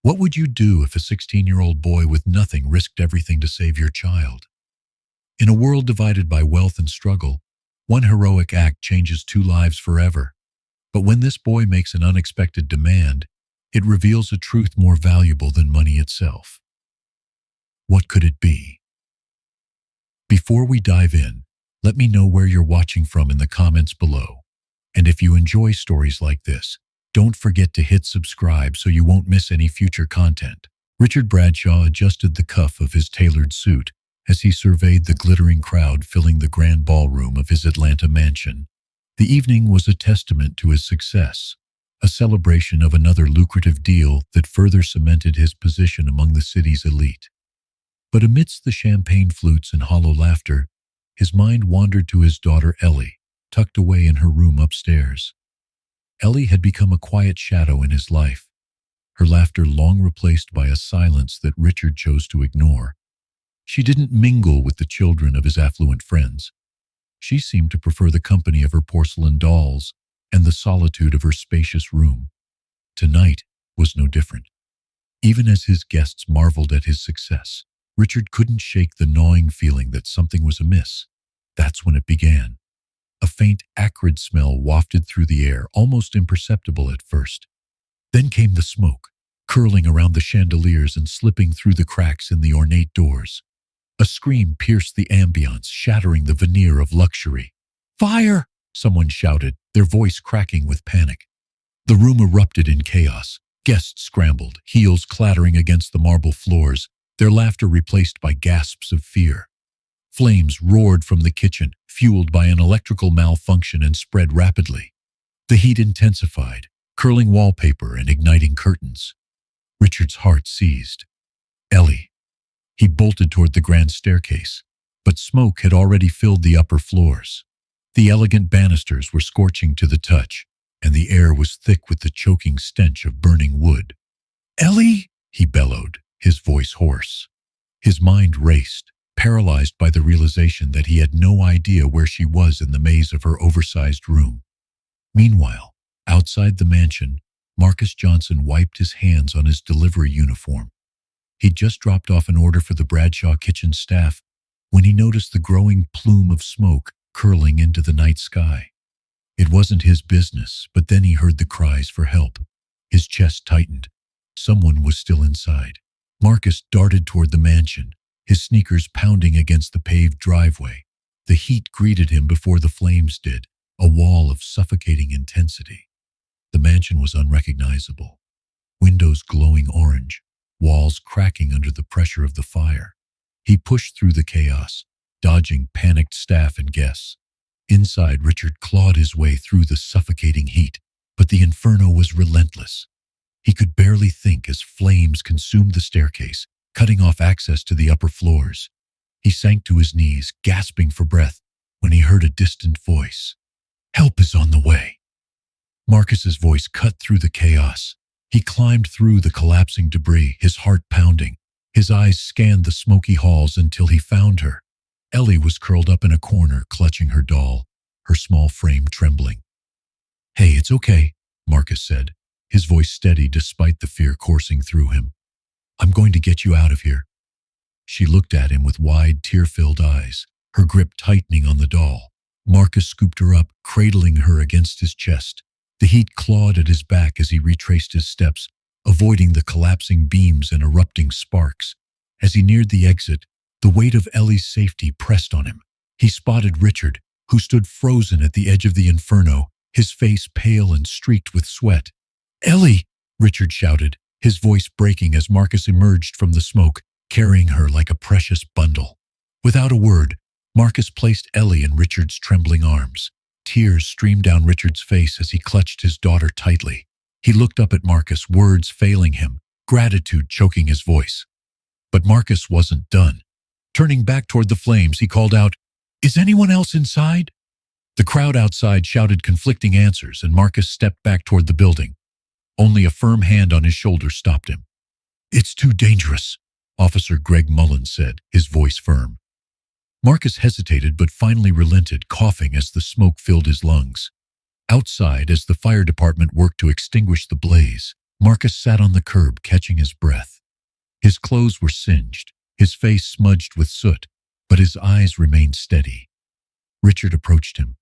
What would you do if a 16-year-old boy with nothing risked everything to save your child? In a world divided by wealth and struggle, one heroic act changes two lives forever. But when this boy makes an unexpected demand, it reveals a truth more valuable than money itself. What could it be? Before we dive in, let me know where you're watching from in the comments below. And if you enjoy stories like this, don't forget to hit subscribe so you won't miss any future content. Richard Bradshaw adjusted the cuff of his tailored suit as he surveyed the glittering crowd filling the grand ballroom of his Atlanta mansion. The evening was a testament to his success, a celebration of another lucrative deal that further cemented his position among the city's elite. But amidst the champagne flutes and hollow laughter, his mind wandered to his daughter Ellie, tucked away in her room upstairs. Ellie had become a quiet shadow in his life, her laughter long replaced by a silence that Richard chose to ignore. She didn't mingle with the children of his affluent friends. She seemed to prefer the company of her porcelain dolls and the solitude of her spacious room. Tonight was no different. Even as his guests marveled at his success, Richard couldn't shake the gnawing feeling that something was amiss. That's when it began. A faint, acrid smell wafted through the air, almost imperceptible at first. Then came the smoke, curling around the chandeliers and slipping through the cracks in the ornate doors. A scream pierced the ambience, shattering the veneer of luxury. "Fire!" someone shouted, their voice cracking with panic. The room erupted in chaos. Guests scrambled, heels clattering against the marble floors, their laughter replaced by gasps of fear. Flames roared from the kitchen, fueled by an electrical malfunction, and spread rapidly. The heat intensified, curling wallpaper and igniting curtains. Richard's heart seized. Ellie. He bolted toward the grand staircase, but smoke had already filled the upper floors. The elegant banisters were scorching to the touch, and the air was thick with the choking stench of burning wood. "Ellie!" he bellowed, his voice hoarse. His mind raced, paralyzed by the realization that he had no idea where she was in the maze of her oversized room. Meanwhile, outside the mansion, Marcus Johnson wiped his hands on his delivery uniform. He'd just dropped off an order for the Bradshaw kitchen staff when he noticed the growing plume of smoke curling into the night sky. It wasn't his business, but then he heard the cries for help. His chest tightened. Someone was still inside. Marcus darted toward the mansion, his sneakers pounding against the paved driveway. The heat greeted him before the flames did, a wall of suffocating intensity. The mansion was unrecognizable. Windows glowing orange, walls cracking under the pressure of the fire. He pushed through the chaos, dodging panicked staff and guests. Inside, Richard clawed his way through the suffocating heat, but the inferno was relentless. He could barely think as flames consumed the staircase, cutting off access to the upper floors. He sank to his knees, gasping for breath, when he heard a distant voice. "Help is on the way." Marcus's voice cut through the chaos. He climbed through the collapsing debris, his heart pounding. His eyes scanned the smoky halls until he found her. Ellie was curled up in a corner, clutching her doll, her small frame trembling. "Hey, it's okay," Marcus said, his voice steady despite the fear coursing through him. "I'm going to get you out of here." She looked at him with wide, tear-filled eyes, her grip tightening on the doll. Marcus scooped her up, cradling her against his chest. The heat clawed at his back as he retraced his steps, avoiding the collapsing beams and erupting sparks. As he neared the exit, the weight of Ellie's safety pressed on him. He spotted Richard, who stood frozen at the edge of the inferno, his face pale and streaked with sweat. "Ellie!" Richard shouted, his voice breaking as Marcus emerged from the smoke, carrying her like a precious bundle. Without a word, Marcus placed Ellie in Richard's trembling arms. Tears streamed down Richard's face as he clutched his daughter tightly. He looked up at Marcus, words failing him, gratitude choking his voice. But Marcus wasn't done. Turning back toward the flames, he called out, "Is anyone else inside?" The crowd outside shouted conflicting answers, and Marcus stepped back toward the building. Only a firm hand on his shoulder stopped him. "It's too dangerous," Officer Greg Mullins said, his voice firm. Marcus hesitated but finally relented, coughing as the smoke filled his lungs. Outside, as the fire department worked to extinguish the blaze, Marcus sat on the curb, catching his breath. His clothes were singed, his face smudged with soot, but his eyes remained steady. Richard approached him,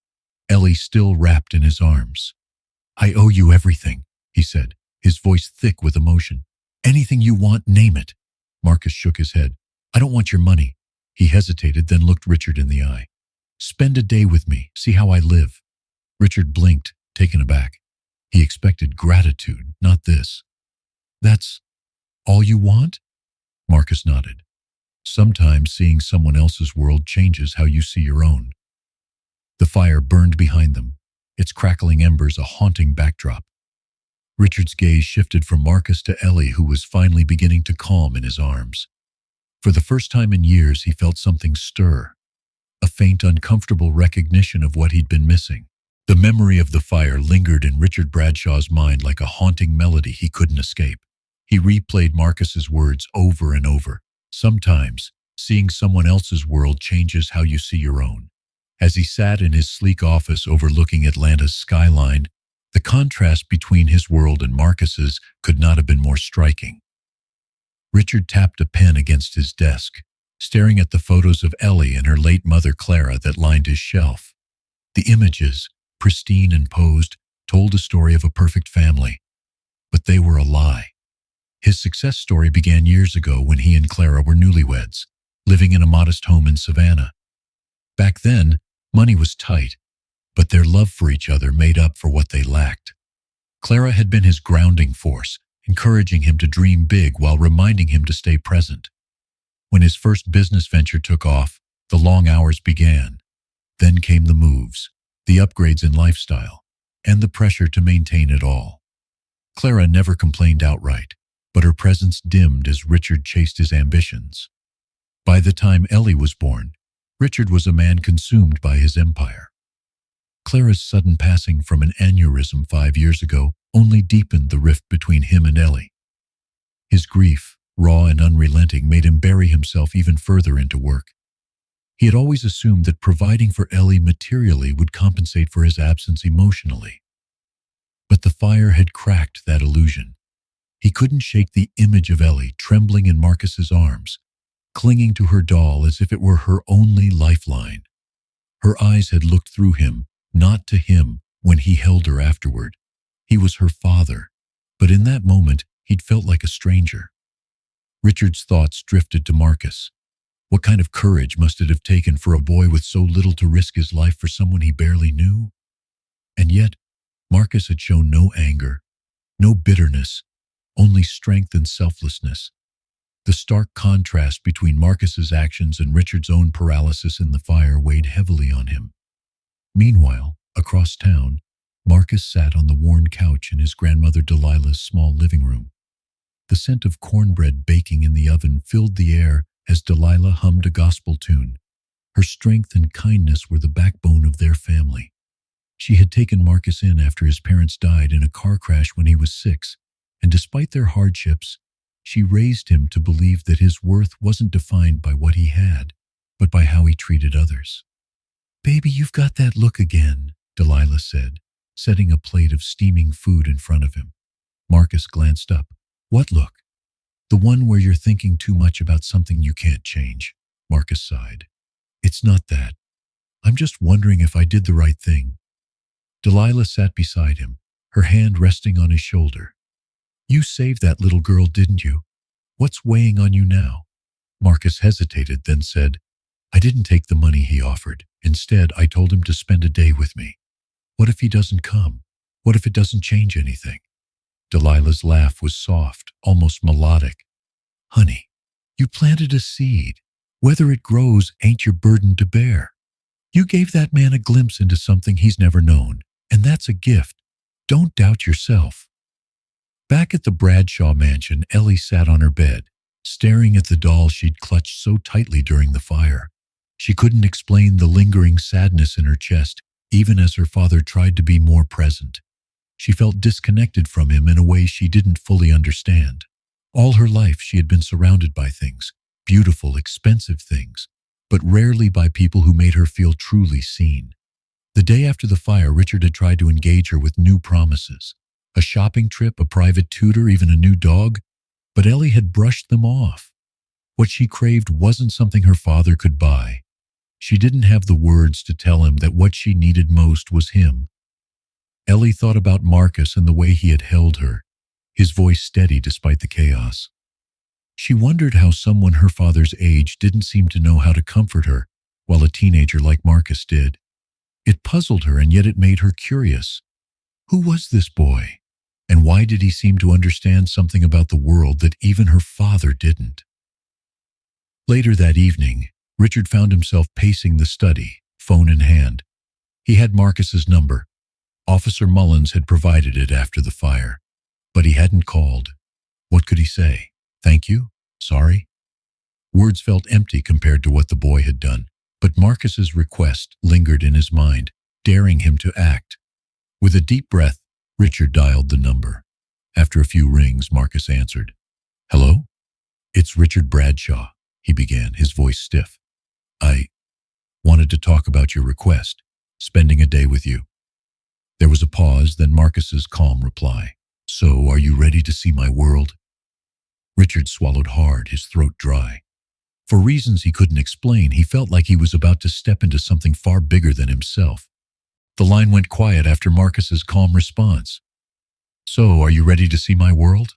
Ellie still wrapped in his arms. "I owe you everything," he said, his voice thick with emotion. "Anything you want, name it." Marcus shook his head. "I don't want your money." He hesitated, then looked Richard in the eye. "Spend a day with me, see how I live." Richard blinked, taken aback. He expected gratitude, not this. "That's all you want?" Marcus nodded. "Sometimes seeing someone else's world changes how you see your own." The fire burned behind them, its crackling embers a haunting backdrop. Richard's gaze shifted from Marcus to Ellie, who was finally beginning to calm in his arms. For the first time in years, he felt something stir, a faint, uncomfortable recognition of what he'd been missing. The memory of the fire lingered in Richard Bradshaw's mind like a haunting melody he couldn't escape. He replayed Marcus's words over and over. "Sometimes, seeing someone else's world changes how you see your own." As he sat in his sleek office overlooking Atlanta's skyline, the contrast between his world and Marcus's could not have been more striking. Richard tapped a pen against his desk, staring at the photos of Ellie and her late mother Clara that lined his shelf. The images, pristine and posed, told a story of a perfect family. But they were a lie. His success story began years ago when he and Clara were newlyweds, living in a modest home in Savannah. Back then, money was tight, but their love for each other made up for what they lacked. Clara had been his grounding force, encouraging him to dream big while reminding him to stay present. When his first business venture took off, the long hours began. Then came the moves, the upgrades in lifestyle, and the pressure to maintain it all. Clara never complained outright, but her presence dimmed as Richard chased his ambitions. By the time Ellie was born, Richard was a man consumed by his empire. Clara's sudden passing from an aneurysm 5 years ago only deepened the rift between him and Ellie. His grief, raw and unrelenting, made him bury himself even further into work. He had always assumed that providing for Ellie materially would compensate for his absence emotionally. But the fire had cracked that illusion. He couldn't shake the image of Ellie trembling in Marcus's arms, clinging to her doll as if it were her only lifeline. Her eyes had looked through him, not to him, when he held her afterward. He was her father, but in that moment, he'd felt like a stranger. Richard's thoughts drifted to Marcus. What kind of courage must it have taken for a boy with so little to risk his life for someone he barely knew? And yet, Marcus had shown no anger, no bitterness, only strength and selflessness. The stark contrast between Marcus's actions and Richard's own paralysis in the fire weighed heavily on him. Meanwhile, across town, Marcus sat on the worn couch in his grandmother Delilah's small living room. The scent of cornbread baking in the oven filled the air as Delilah hummed a gospel tune. Her strength and kindness were the backbone of their family. She had taken Marcus in after his parents died in a car crash when he was 6, and despite their hardships, she raised him to believe that his worth wasn't defined by what he had, but by how he treated others. "Baby, you've got that look again," Delilah said, setting a plate of steaming food in front of him. Marcus glanced up. "What look?" "The one where you're thinking too much about something you can't change," Marcus sighed. "It's not that. I'm just wondering if I did the right thing." Delilah sat beside him, her hand resting on his shoulder. "You saved that little girl, didn't you? What's weighing on you now?" Marcus hesitated, then said, "I didn't take the money he offered. Instead, I told him to spend a day with me. What if he doesn't come? What if it doesn't change anything?" Delilah's laugh was soft, almost melodic. "Honey, you planted a seed. Whether it grows ain't your burden to bear. You gave that man a glimpse into something he's never known, and that's a gift. Don't doubt yourself." Back at the Bradshaw mansion, Ellie sat on her bed, staring at the doll she'd clutched so tightly during the fire. She couldn't explain the lingering sadness in her chest, even as her father tried to be more present. She felt disconnected from him in a way she didn't fully understand. All her life she had been surrounded by things, beautiful, expensive things, but rarely by people who made her feel truly seen. The day after the fire, Richard had tried to engage her with new promises. a shopping trip, a private tutor, even a new dog, but Ellie had brushed them off. What she craved wasn't something her father could buy. She didn't have the words to tell him that what she needed most was him. Ellie thought about Marcus and the way he had held her, his voice steady despite the chaos. She wondered how someone her father's age didn't seem to know how to comfort her, while a teenager like Marcus did. It puzzled her, and yet it made her curious. Who was this boy? And why did he seem to understand something about the world that even her father didn't? Later that evening, Richard found himself pacing the study, phone in hand. He had Marcus's number. Officer Mullins had provided it after the fire, but he hadn't called. What could he say? Thank you? Sorry? Words felt empty compared to what the boy had done, but Marcus's request lingered in his mind, daring him to act. With a deep breath, Richard dialed the number. After a few rings, Marcus answered. Hello? It's Richard Bradshaw, he began, his voice stiff. I wanted to talk about your request, spending a day with you. There was a pause, then Marcus's calm reply. So, are you ready to see my world? Richard swallowed hard, his throat dry. For reasons he couldn't explain, he felt like he was about to step into something far bigger than himself. The line went quiet after Marcus's calm response. So, are you ready to see my world?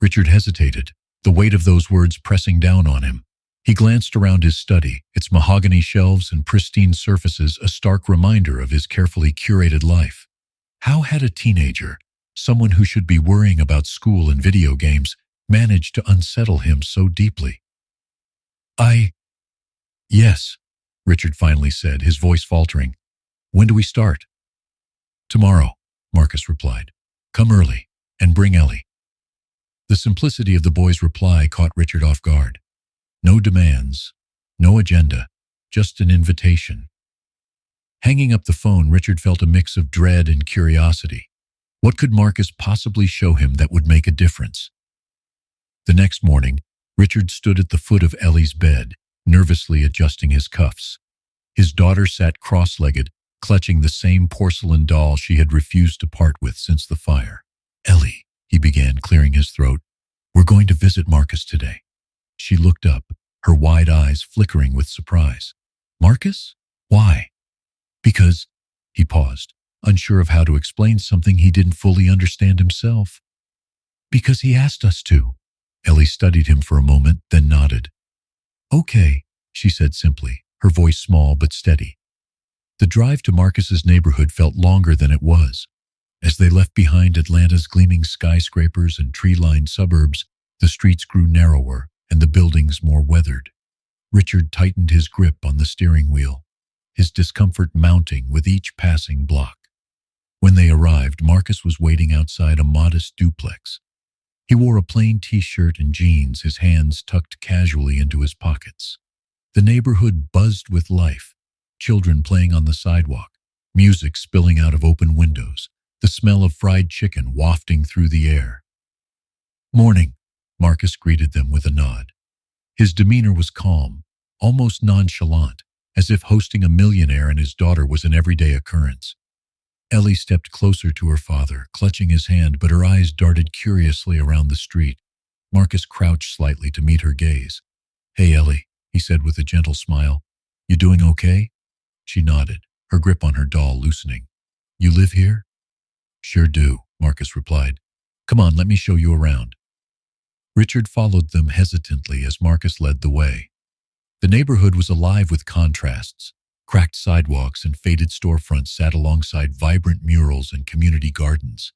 Richard hesitated, the weight of those words pressing down on him. He glanced around his study, its mahogany shelves and pristine surfaces a stark reminder of his carefully curated life. How had a teenager, someone who should be worrying about school and video games, managed to unsettle him so deeply? Yes, Richard finally said, his voice faltering. When do we start? Tomorrow, Marcus replied. Come early, and bring Ellie. The simplicity of the boy's reply caught Richard off guard. No demands, no agenda, just an invitation. Hanging up the phone, Richard felt a mix of dread and curiosity. What could Marcus possibly show him that would make a difference? The next morning, Richard stood at the foot of Ellie's bed, nervously adjusting his cuffs. His daughter sat cross-legged, clutching the same porcelain doll she had refused to part with since the fire. Ellie, he began, clearing his throat, we're going to visit Marcus today. She looked up, her wide eyes flickering with surprise. Marcus? Why? Because, he paused, unsure of how to explain something he didn't fully understand himself. Because he asked us to. Ellie studied him for a moment, then nodded. Okay, she said simply, her voice small but steady. The drive to Marcus's neighborhood felt longer than it was. As they left behind Atlanta's gleaming skyscrapers and tree-lined suburbs, the streets grew narrower and the buildings more weathered. Richard tightened his grip on the steering wheel, his discomfort mounting with each passing block. When they arrived, Marcus was waiting outside a modest duplex. He wore a plain t-shirt and jeans, his hands tucked casually into his pockets. The neighborhood buzzed with life, children playing on the sidewalk, music spilling out of open windows, the smell of fried chicken wafting through the air. Morning, Marcus greeted them with a nod. His demeanor was calm, almost nonchalant, as if hosting a millionaire and his daughter was an everyday occurrence. Ellie stepped closer to her father, clutching his hand, but her eyes darted curiously around the street. Marcus crouched slightly to meet her gaze. Hey, Ellie, he said with a gentle smile. You doing okay? She nodded, her grip on her doll loosening. You live here? Sure do, Marcus replied. Come on, let me show you around. Richard followed them hesitantly as Marcus led the way. The neighborhood was alive with contrasts. Cracked sidewalks and faded storefronts sat alongside vibrant murals and community gardens.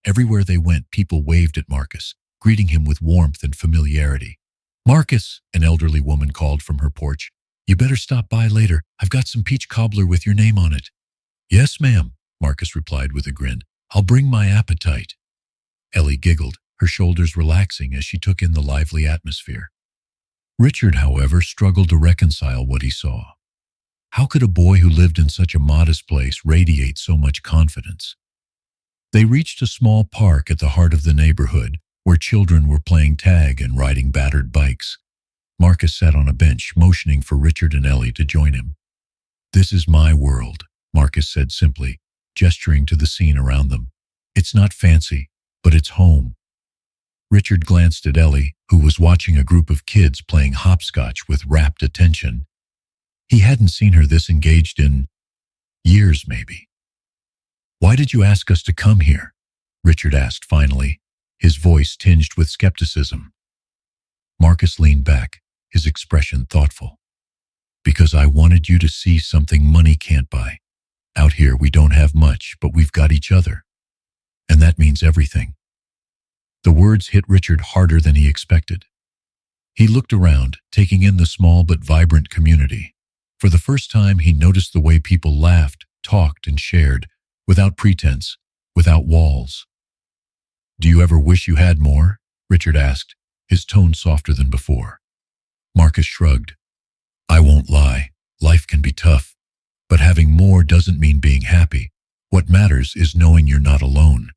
Everywhere they went, people waved at Marcus, greeting him with warmth and familiarity. Marcus, an elderly woman called from her porch. You better stop by later. I've got some peach cobbler with your name on it. Yes, ma'am, Marcus replied with a grin. I'll bring my appetite. Ellie giggled, her shoulders relaxing as she took in the lively atmosphere. Richard, however, struggled to reconcile what he saw. How could a boy who lived in such a modest place radiate so much confidence? They reached a small park at the heart of the neighborhood, where children were playing tag and riding battered bikes. Marcus sat on a bench, motioning for Richard and Ellie to join him. This is my world, Marcus said simply, gesturing to the scene around them. It's not fancy, but it's home. Richard glanced at Ellie, who was watching a group of kids playing hopscotch with rapt attention. He hadn't seen her this engaged in years, maybe. "Why did you ask us to come here?" Richard asked finally, his voice tinged with skepticism. Marcus leaned back, his expression thoughtful. "Because I wanted you to see something money can't buy. Out here we don't have much, but we've got each other. And that means everything." The words hit Richard harder than he expected. He looked around, taking in the small but vibrant community. For the first time, he noticed the way people laughed, talked, and shared, without pretense, without walls. "Do you ever wish you had more?" Richard asked, his tone softer than before. Marcus shrugged. "I won't lie, life can be tough, but having more doesn't mean being happy. What matters is knowing you're not alone."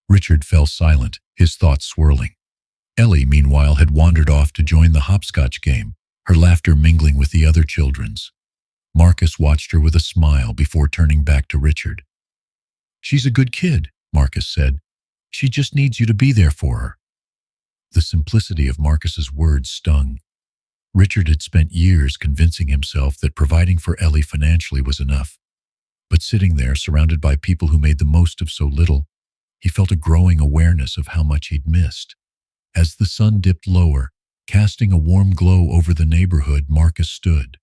Richard fell silent, his thoughts swirling. Ellie, meanwhile, had wandered off to join the hopscotch game, her laughter mingling with the other children's. Marcus watched her with a smile before turning back to Richard. "She's a good kid," Marcus said. "She just needs you to be there for her." The simplicity of Marcus's words stung. Richard had spent years convincing himself that providing for Ellie financially was enough. But sitting there, surrounded by people who made the most of so little, he felt a growing awareness of how much he'd missed. As the sun dipped lower, casting a warm glow over the neighborhood, Marcus stood.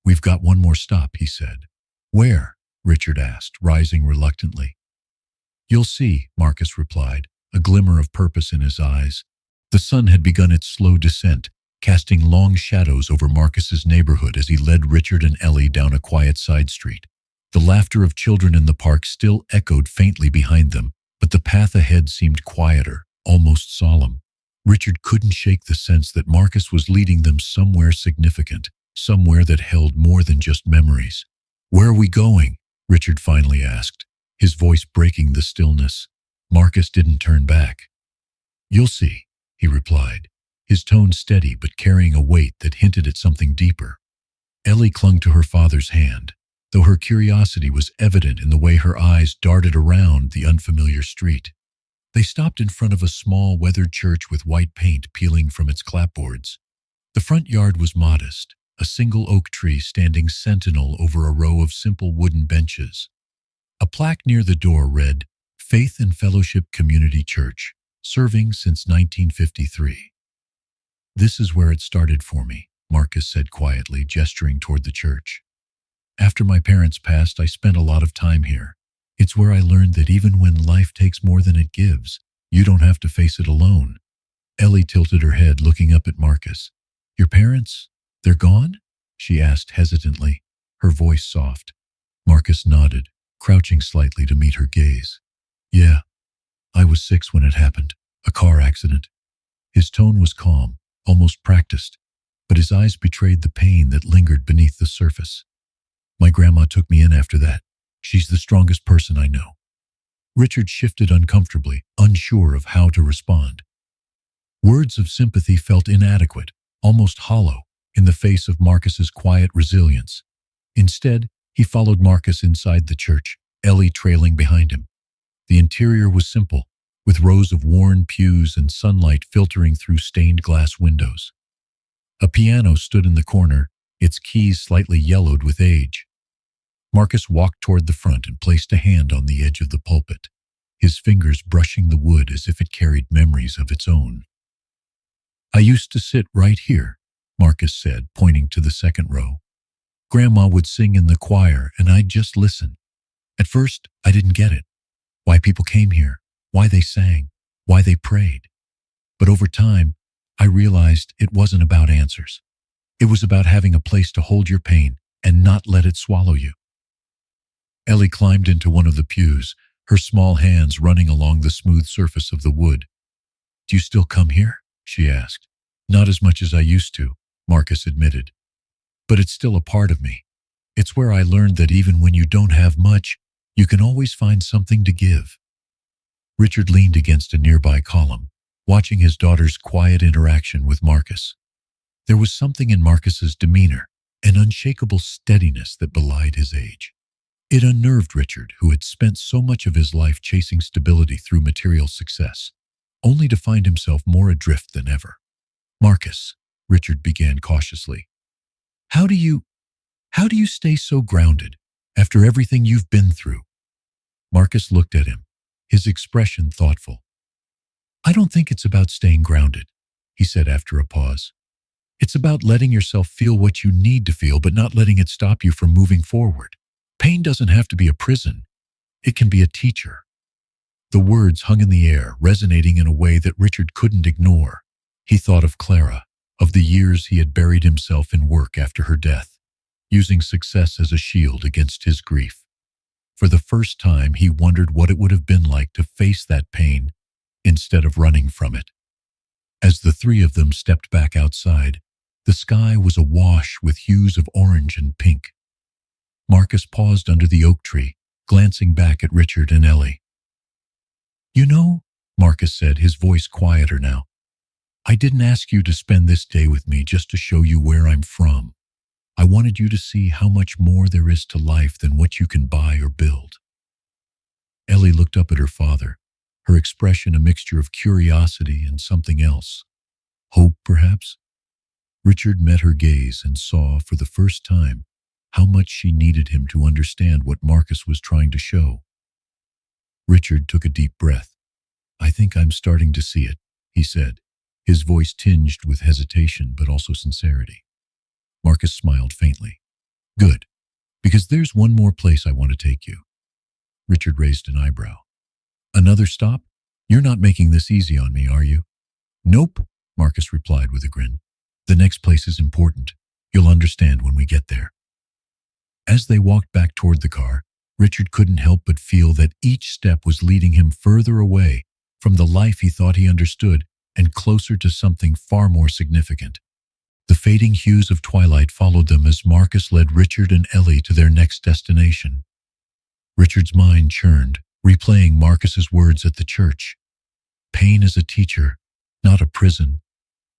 "We've got one more stop," he said. "Where?" Richard asked, rising reluctantly. "You'll see," Marcus replied, a glimmer of purpose in his eyes. The sun had begun its slow descent, casting long shadows over Marcus's neighborhood as he led Richard and Ellie down a quiet side street. The laughter of children in the park still echoed faintly behind them, but the path ahead seemed quieter, almost solemn. Richard couldn't shake the sense that Marcus was leading them somewhere significant, somewhere that held more than just memories. "Where are we going?" Richard finally asked, his voice breaking the stillness. Marcus didn't turn back. "You'll see," he replied, his tone steady but carrying a weight that hinted at something deeper. Ellie clung to her father's hand, though her curiosity was evident in the way her eyes darted around the unfamiliar street. They stopped in front of a small, weathered church with white paint peeling from its clapboards. The front yard was modest, a single oak tree standing sentinel over a row of simple wooden benches. A plaque near the door read, "Faith and Fellowship Community Church, serving since 1953. "This is where it started for me," Marcus said quietly, gesturing toward the church. "After my parents passed, I spent a lot of time here. It's where I learned that even when life takes more than it gives, you don't have to face it alone." Ellie tilted her head, looking up at Marcus. "Your parents, they're gone?" she asked hesitantly, her voice soft. Marcus nodded, crouching slightly to meet her gaze. "Yeah, I was 6 when it happened, a car accident." His tone was calm, almost practiced, but his eyes betrayed the pain that lingered beneath the surface. "My grandma took me in after that. She's the strongest person I know." Richard shifted uncomfortably, unsure of how to respond. Words of sympathy felt inadequate, almost hollow, in the face of Marcus's quiet resilience. Instead, he followed Marcus inside the church, Ellie trailing behind him. The interior was simple, with rows of worn pews and sunlight filtering through stained glass windows. A piano stood in the corner, its keys slightly yellowed with age. Marcus walked toward the front and placed a hand on the edge of the pulpit, his fingers brushing the wood as if it carried memories of its own. "I used to sit right here," Marcus said, pointing to the second row. "Grandma would sing in the choir, and I'd just listen. At first, I didn't get it. Why people came here, why they sang, why they prayed. But over time, I realized it wasn't about answers. It was about having a place to hold your pain and not let it swallow you." Ellie climbed into one of the pews, her small hands running along the smooth surface of the wood. "Do you still come here?" she asked. "Not as much as I used to," Marcus admitted. "But it's still a part of me. It's where I learned that even when you don't have much, you can always find something to give." Richard leaned against a nearby column, watching his daughter's quiet interaction with Marcus. There was something in Marcus's demeanor, an unshakable steadiness that belied his age. It unnerved Richard, who had spent so much of his life chasing stability through material success, only to find himself more adrift than ever. Marcus, Richard began cautiously, how do you, how do you stay so grounded after everything you've been through? Marcus looked at him, his expression thoughtful. I don't think it's about staying grounded, he said after a pause. It's about letting yourself feel what you need to feel, but not letting it stop you from moving forward. Pain doesn't have to be a prison. It can be a teacher. The words hung in the air, resonating in a way that Richard couldn't ignore. He thought of Clara, of the years he had buried himself in work after her death, using success as a shield against his grief. For the first time, he wondered what it would have been like to face that pain instead of running from it. As the three of them stepped back outside, the sky was awash with hues of orange and pink. Marcus paused under the oak tree, glancing back at Richard and Ellie. You know, Marcus said, his voice quieter now, I didn't ask you to spend this day with me just to show you where I'm from. I wanted you to see how much more there is to life than what you can buy or build. Ellie looked up at her father, her expression a mixture of curiosity and something else. Hope, perhaps? Richard met her gaze and saw, for the first time, how much she needed him to understand what Marcus was trying to show. Richard took a deep breath. I think I'm starting to see it, he said, his voice tinged with hesitation but also sincerity. Marcus smiled faintly. Good, because there's one more place I want to take you. Richard raised an eyebrow. Another stop? You're not making this easy on me, are you? Nope, Marcus replied with a grin. The next place is important. You'll understand when we get there. As they walked back toward the car, Richard couldn't help but feel that each step was leading him further away from the life he thought he understood and closer to something far more significant. The fading hues of twilight followed them as Marcus led Richard and Ellie to their next destination. Richard's mind churned, replaying Marcus's words at the church. Pain is a teacher, not a prison.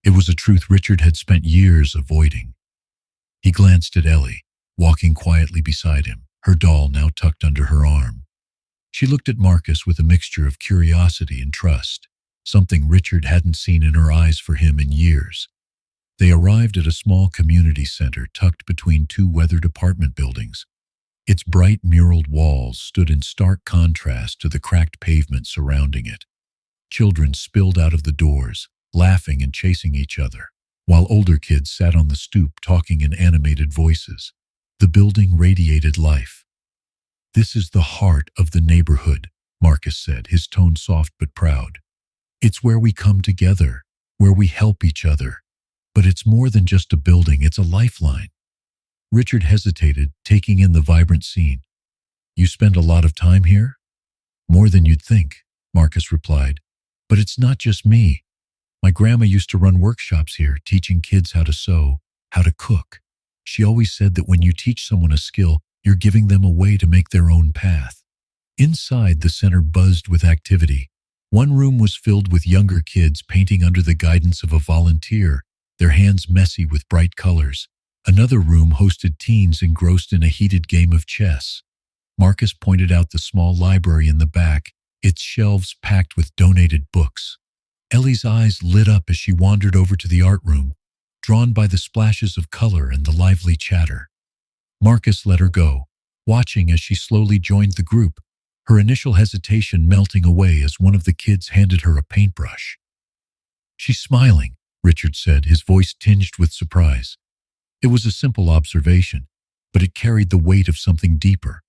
It was a truth Richard had spent years avoiding. He glanced at Ellie, walking quietly beside him, her doll now tucked under her arm. She looked at Marcus with a mixture of curiosity and trust, something Richard hadn't seen in her eyes for him in years. They arrived at a small community center tucked between two weathered apartment buildings. Its bright muraled walls stood in stark contrast to the cracked pavement surrounding it. Children spilled out of the doors, laughing and chasing each other, while older kids sat on the stoop talking in animated voices. The building radiated life. This is the heart of the neighborhood, Marcus said, his tone soft but proud. It's where we come together, where we help each other. But it's more than just a building, it's a lifeline. Richard hesitated, taking in the vibrant scene. You spend a lot of time here? More than you'd think, Marcus replied. But it's not just me. My grandma used to run workshops here, teaching kids how to sew, how to cook. She always said that when you teach someone a skill, you're giving them a way to make their own path. Inside, the center buzzed with activity. One room was filled with younger kids painting under the guidance of a volunteer, their hands messy with bright colors. Another room hosted teens engrossed in a heated game of chess. Marcus pointed out the small library in the back, its shelves packed with donated books. Ellie's eyes lit up as she wandered over to the art room, drawn by the splashes of color and the lively chatter. Marcus let her go, watching as she slowly joined the group, her initial hesitation melting away as one of the kids handed her a paintbrush. She's smiling, Richard said, his voice tinged with surprise. It was a simple observation, but it carried the weight of something deeper,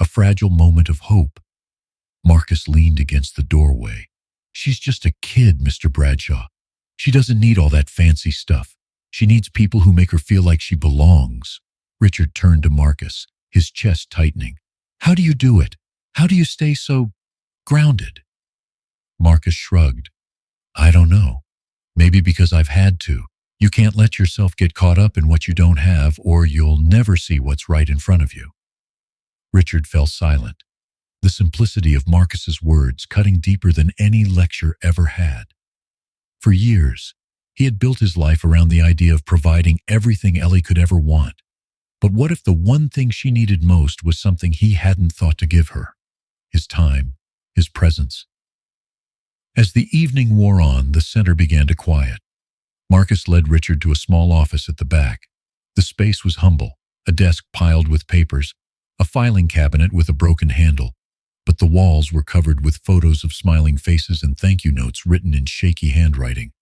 a fragile moment of hope. Marcus leaned against the doorway. She's just a kid, Mr. Bradshaw. She doesn't need all that fancy stuff. She needs people who make her feel like she belongs. Richard turned to Marcus, his chest tightening. How do you do it? How do you stay so grounded? Marcus shrugged. I don't know. Maybe because I've had to. You can't let yourself get caught up in what you don't have, or you'll never see what's right in front of you. Richard fell silent, the simplicity of Marcus's words cutting deeper than any lecture ever had. For years, he had built his life around the idea of providing everything Ellie could ever want. But what if the one thing she needed most was something he hadn't thought to give her? His time, his presence. As the evening wore on, the center began to quiet. Marcus led Richard to a small office at the back. The space was humble, a desk piled with papers, a filing cabinet with a broken handle, but the walls were covered with photos of smiling faces and thank you notes written in shaky handwriting.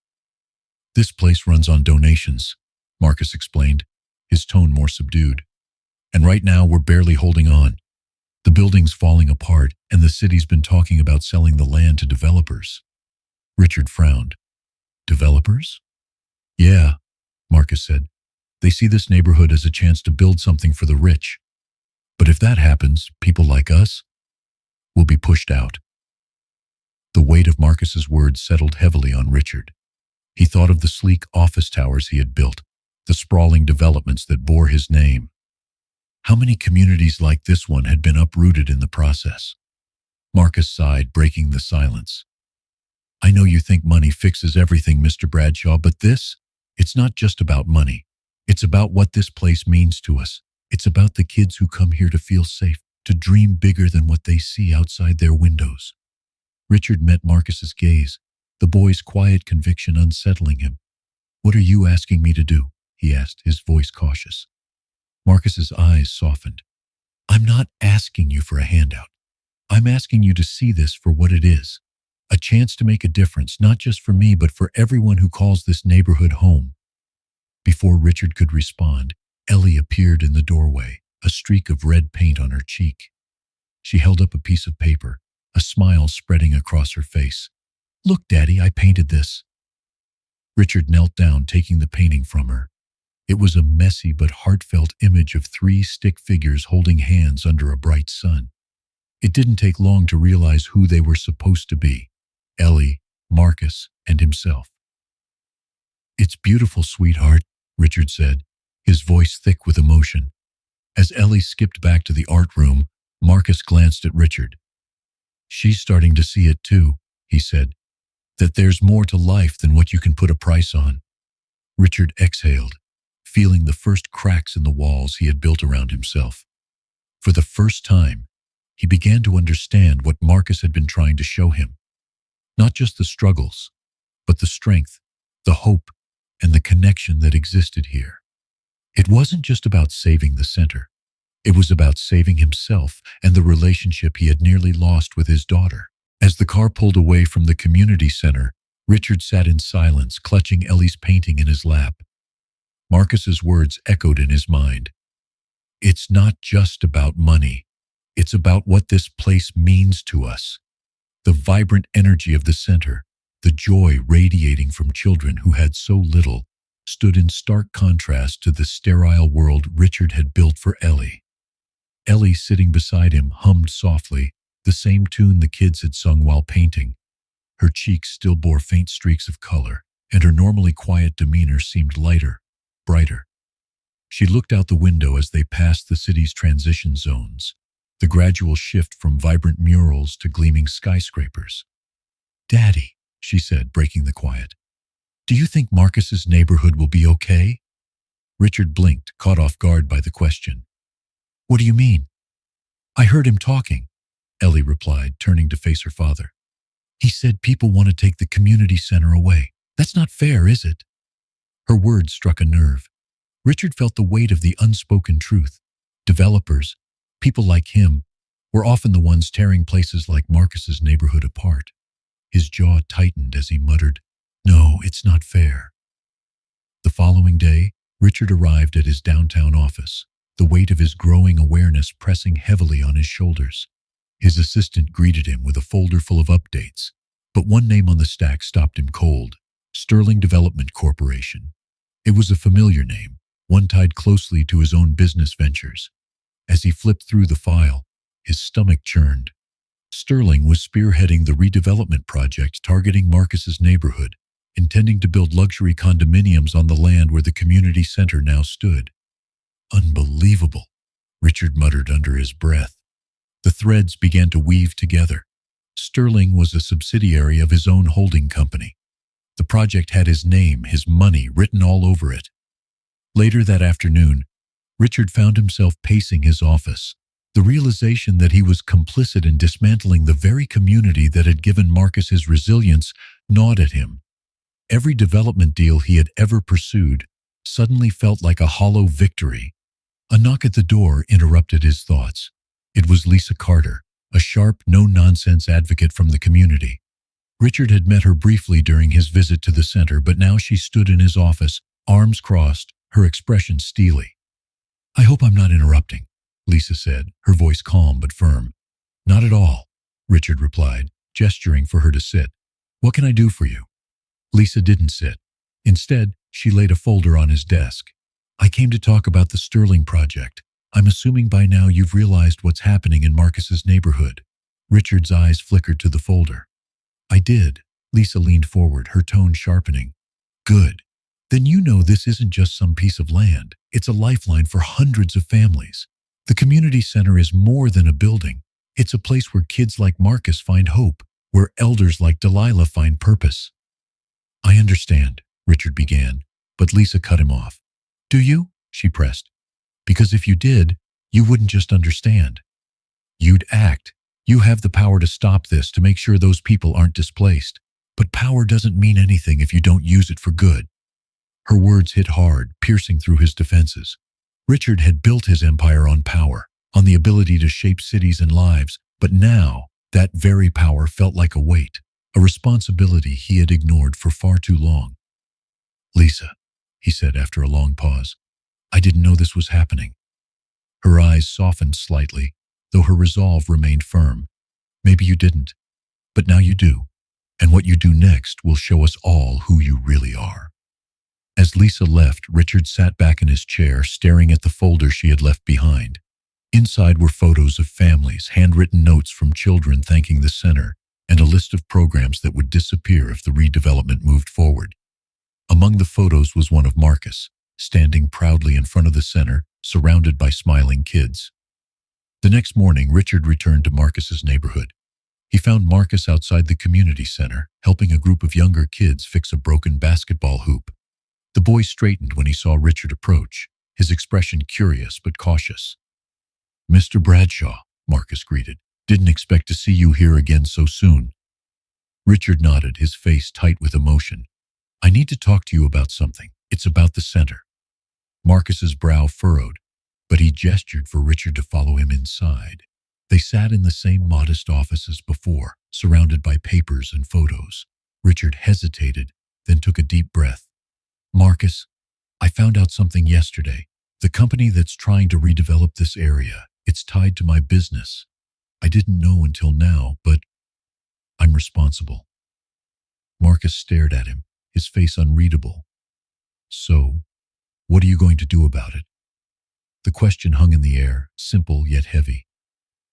"This place runs on donations," Marcus explained, his tone more subdued. "And right now we're barely holding on. The building's falling apart, and the city's been talking about selling the land to developers." Richard frowned. "Developers?" "Yeah," Marcus said. "They see this neighborhood as a chance to build something for the rich. But if that happens, people like us will be pushed out." The weight of Marcus's words settled heavily on Richard. He thought of the sleek office towers he had built, the sprawling developments that bore his name. How many communities like this one had been uprooted in the process? Marcus sighed, breaking the silence. "I know you think money fixes everything, Mr. Bradshaw, but it's not just about money. It's about what this place means to us. It's about the kids who come here to feel safe, to dream bigger than what they see outside their windows." Richard met Marcus's gaze, the boy's quiet conviction unsettling him. "What are you asking me to do?" he asked, his voice cautious. Marcus's eyes softened. "I'm not asking you for a handout. I'm asking you to see this for what it is. A chance to make a difference, not just for me, but for everyone who calls this neighborhood home." Before Richard could respond, Ellie appeared in the doorway, a streak of red paint on her cheek. She held up a piece of paper, a smile spreading across her face. "Look, Daddy, I painted this." Richard knelt down, taking the painting from her. It was a messy but heartfelt image of 3 stick figures holding hands under a bright sun. It didn't take long to realize who they were supposed to be: Ellie, Marcus, and himself. "It's beautiful, sweetheart," Richard said, his voice thick with emotion. As Ellie skipped back to the art room, Marcus glanced at Richard. "She's starting to see it too," he said, "that there's more to life than what you can put a price on." Richard exhaled, feeling the first cracks in the walls he had built around himself. For the first time, he began to understand what Marcus had been trying to show him. Not just the struggles, but the strength, the hope, and the connection that existed here. It wasn't just about saving the center. It was about saving himself and the relationship he had nearly lost with his daughter. As the car pulled away from the community center, Richard sat in silence, clutching Ellie's painting in his lap. Marcus's words echoed in his mind. "It's not just about money. It's about what this place means to us." The vibrant energy of the center, the joy radiating from children who had so little, stood in stark contrast to the sterile world Richard had built for Ellie. Ellie, sitting beside him, hummed softly, the same tune the kids had sung while painting. Her cheeks still bore faint streaks of color, and her normally quiet demeanor seemed lighter, brighter. She looked out the window as they passed the city's transition zones, the gradual shift from vibrant murals to gleaming skyscrapers. "Daddy," she said, breaking the quiet, "do you think Marcus's neighborhood will be okay?" Richard blinked, caught off guard by the question. "What do you mean?" "I heard him talking," Ellie replied, turning to face her father. "He said people want to take the community center away. That's not fair, is it?" Her words struck a nerve. Richard felt the weight of the unspoken truth. Developers, people like him, were often the ones tearing places like Marcus's neighborhood apart. His jaw tightened as he muttered, "No, it's not fair." The following day, Richard arrived at his downtown office, the weight of his growing awareness pressing heavily on his shoulders. His assistant greeted him with a folder full of updates, but one name on the stack stopped him cold: Sterling Development Corporation. It was a familiar name, one tied closely to his own business ventures. As he flipped through the file, his stomach churned. Sterling was spearheading the redevelopment project targeting Marcus's neighborhood, intending to build luxury condominiums on the land where the community center now stood. "Unbelievable," Richard muttered under his breath. The threads began to weave together. Sterling was a subsidiary of his own holding company. The project had his name, his money written all over it. Later that afternoon, Richard found himself pacing his office. The realization that he was complicit in dismantling the very community that had given Marcus his resilience gnawed at him. Every development deal he had ever pursued suddenly felt like a hollow victory. A knock at the door interrupted his thoughts. It was Lisa Carter, a sharp, no-nonsense advocate from the community. Richard had met her briefly during his visit to the center, but now she stood in his office, arms crossed, her expression steely. "I hope I'm not interrupting," Lisa said, her voice calm but firm. "Not at all," Richard replied, gesturing for her to sit. "What can I do for you?" Lisa didn't sit. Instead, she laid a folder on his desk. "I came to talk about the Sterling project. I'm assuming by now you've realized what's happening in Marcus's neighborhood." Richard's eyes flickered to the folder. "I did." Lisa leaned forward, her tone sharpening. "Good. Then you know this isn't just some piece of land. It's a lifeline for hundreds of families. The community center is more than a building. It's a place where kids like Marcus find hope, where elders like Delilah find purpose." "I understand," Richard began, but Lisa cut him off. "Do you?" she pressed. "Because if you did, you wouldn't just understand. You'd act. You have the power to stop this, to make sure those people aren't displaced. But power doesn't mean anything if you don't use it for good." Her words hit hard, piercing through his defenses. Richard had built his empire on power, on the ability to shape cities and lives, but now that very power felt like a weight, a responsibility he had ignored for far too long. "Lisa," he said after a long pause, "I didn't know this was happening." Her eyes softened slightly, though her resolve remained firm. "Maybe you didn't, but now you do, and what you do next will show us all who you really are." As Lisa left, Richard sat back in his chair, staring at the folder she had left behind. Inside were photos of families, handwritten notes from children thanking the center, and a list of programs that would disappear if the redevelopment moved forward. Among the photos was one of Marcus, standing proudly in front of the center, surrounded by smiling kids. The next morning, Richard returned to Marcus's neighborhood. He found Marcus outside the community center, helping a group of younger kids fix a broken basketball hoop. The boy straightened when he saw Richard approach, his expression curious but cautious. "Mr. Bradshaw," Marcus greeted. "Didn't expect to see you here again so soon." Richard nodded, his face tight with emotion. "I need to talk to you about something. It's about the center." Marcus's brow furrowed, but he gestured for Richard to follow him inside. They sat in the same modest office as before, surrounded by papers and photos. Richard hesitated, then took a deep breath. "Marcus, I found out something yesterday. The company that's trying to redevelop this area, it's tied to my business. I didn't know until now, but I'm responsible." Marcus stared at him, his face unreadable. "So, what are you going to do about it?" The question hung in the air, simple yet heavy.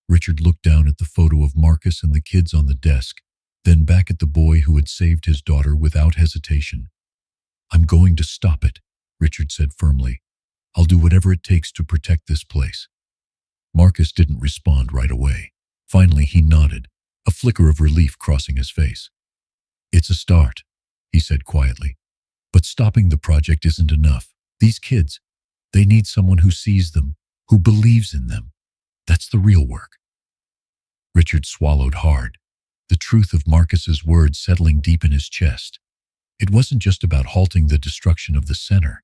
Richard looked down at the photo of Marcus and the kids on the desk, then back at the boy who had saved his daughter without hesitation. "I'm going to stop it," Richard said firmly. "I'll do whatever it takes to protect this place." Marcus didn't respond right away. Finally, he nodded, a flicker of relief crossing his face. "It's a start," he said quietly. "But stopping the project isn't enough. These kids, they need someone who sees them, who believes in them. That's the real work." Richard swallowed hard, the truth of Marcus's words settling deep in his chest. It wasn't just about halting the destruction of the center.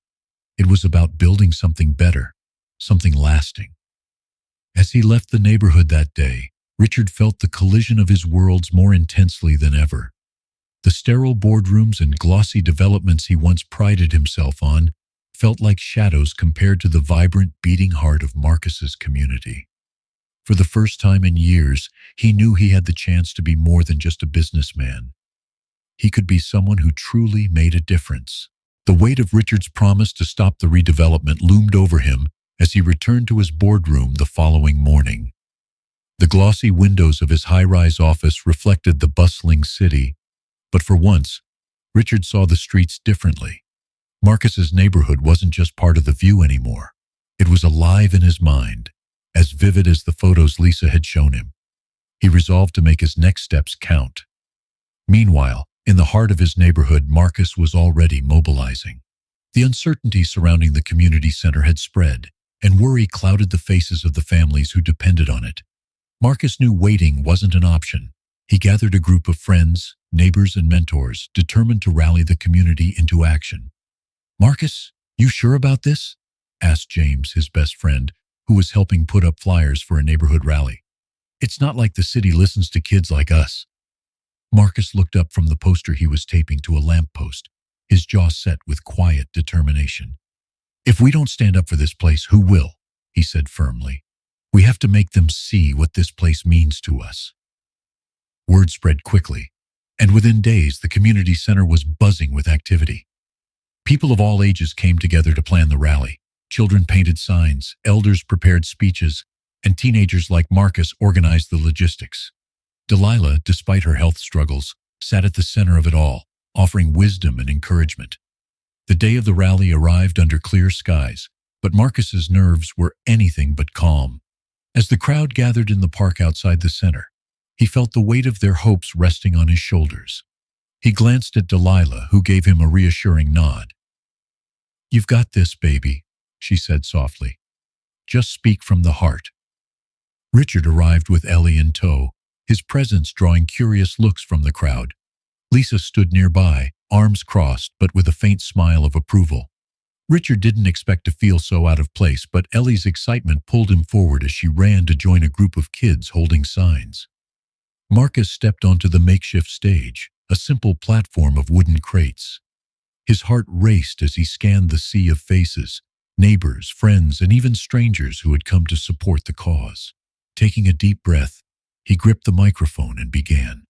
It was about building something better, something lasting. As he left the neighborhood that day, Richard felt the collision of his worlds more intensely than ever. The sterile boardrooms and glossy developments he once prided himself on felt like shadows compared to the vibrant, beating heart of Marcus's community. For the first time in years, he knew he had the chance to be more than just a businessman. He could be someone who truly made a difference. The weight of Richard's promise to stop the redevelopment loomed over him as he returned to his boardroom the following morning. The glossy windows of his high-rise office reflected the bustling city, but for once, Richard saw the streets differently. Marcus's neighborhood wasn't just part of the view anymore. It was alive in his mind, as vivid as the photos Lisa had shown him. He resolved to make his next steps count. Meanwhile, in the heart of his neighborhood, Marcus was already mobilizing. The uncertainty surrounding the community center had spread, and worry clouded the faces of the families who depended on it. Marcus knew waiting wasn't an option. He gathered a group of friends, neighbors, and mentors, determined to rally the community into action. "Marcus, you sure about this?" asked James, his best friend, who was helping put up flyers for a neighborhood rally. "It's not like the city listens to kids like us." Marcus looked up from the poster he was taping to a lamppost, his jaw set with quiet determination. "If we don't stand up for this place, who will?" he said firmly. "We have to make them see what this place means to us." Word spread quickly, and within days the community center was buzzing with activity. People of all ages came together to plan the rally. Children painted signs, elders prepared speeches, and teenagers like Marcus organized the logistics. Delilah, despite her health struggles, sat at the center of it all, offering wisdom and encouragement. The day of the rally arrived under clear skies, but Marcus's nerves were anything but calm. As the crowd gathered in the park outside the center, he felt the weight of their hopes resting on his shoulders. He glanced at Delilah, who gave him a reassuring nod. "You've got this, baby," she said softly. "Just speak from the heart." Richard arrived with Ellie in tow, his presence drawing curious looks from the crowd. Lisa stood nearby, arms crossed but with a faint smile of approval. Richard didn't expect to feel so out of place, but Ellie's excitement pulled him forward as she ran to join a group of kids holding signs. Marcus stepped onto the makeshift stage, a simple platform of wooden crates. His heart raced as he scanned the sea of faces, neighbors, friends, and even strangers who had come to support the cause. Taking a deep breath, he gripped the microphone and began.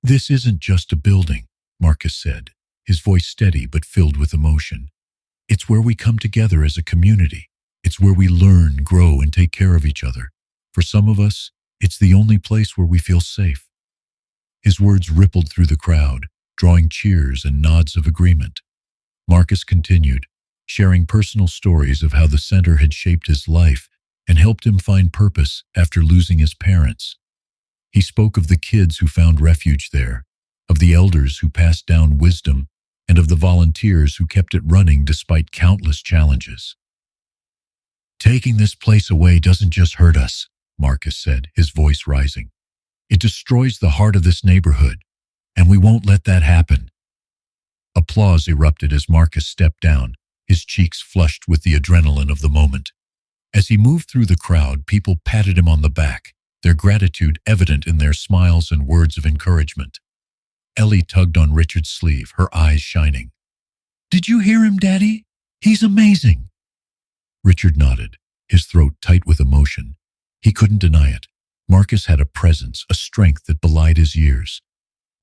"This isn't just a building," Marcus said, his voice steady but filled with emotion. "It's where we come together as a community. It's where we learn, grow, and take care of each other. For some of us, it's the only place where we feel safe." His words rippled through the crowd, drawing cheers and nods of agreement. Marcus continued, sharing personal stories of how the center had shaped his life and helped him find purpose after losing his parents. He spoke of the kids who found refuge there, of the elders who passed down wisdom, and of the volunteers who kept it running despite countless challenges. "Taking this place away doesn't just hurt us," Marcus said, his voice rising. "It destroys the heart of this neighborhood, and we won't let that happen." Applause erupted as Marcus stepped down, his cheeks flushed with the adrenaline of the moment. As he moved through the crowd, people patted him on the back, their gratitude evident in their smiles and words of encouragement. Ellie tugged on Richard's sleeve, her eyes shining. "Did you hear him, Daddy? He's amazing." Richard nodded, his throat tight with emotion. He couldn't deny it. Marcus had a presence, a strength that belied his years.